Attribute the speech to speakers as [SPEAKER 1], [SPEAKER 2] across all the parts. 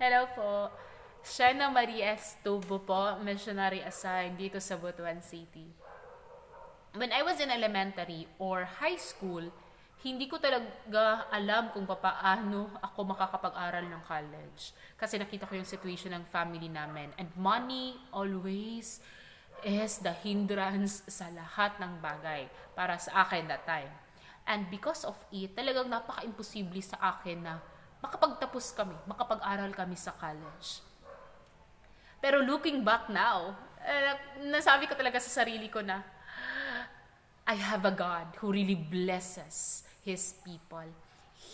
[SPEAKER 1] Hello po. Shana Maria Estubo po, missionary assigned dito sa Butuan City. When I was in elementary or high school, hindi ko talaga alam kung paano ako makakapag-aral ng college. Kasi nakita ko yung situation ng family namin. And money always is the hindrance sa lahat ng bagay para sa akin that time. And because of it, talagang napaka-imposible sa akin na makapagtapos kami, makapag-aral kami sa college. Pero looking back now, nasabi ko talaga sa sarili ko na I have a God who really blesses His people,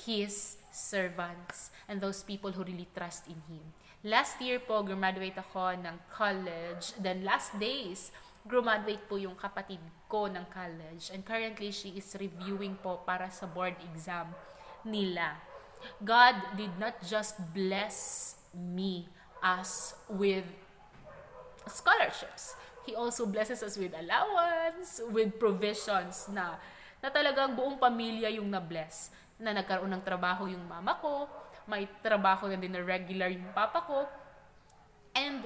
[SPEAKER 1] His servants, and those people who really trust in Him. Last year po, graduate ako ng college. Then last days, graduate po yung kapatid ko ng college. And currently, she is reviewing po para sa board exam nila. God did not just bless me us with scholarships. He also blesses us with allowance, with provisions na talagang buong pamilya yung na-bless. Na nagkaroon ng trabaho yung mama ko, may trabaho na din na regular yung papa ko, and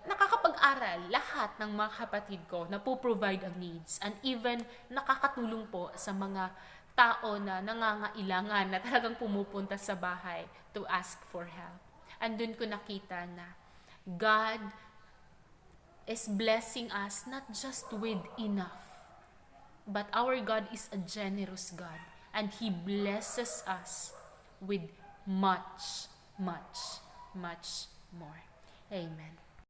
[SPEAKER 1] nakakapag-aral lahat ng mga kapatid ko na po-provide ang needs, and even nakakatulong po sa mga tao na nangangailangan na talagang pumupunta sa bahay to ask for help. And dun ko nakita na God is blessing us not just with enough, but our God is a generous God, and He blesses us with much, much, much more. Amen.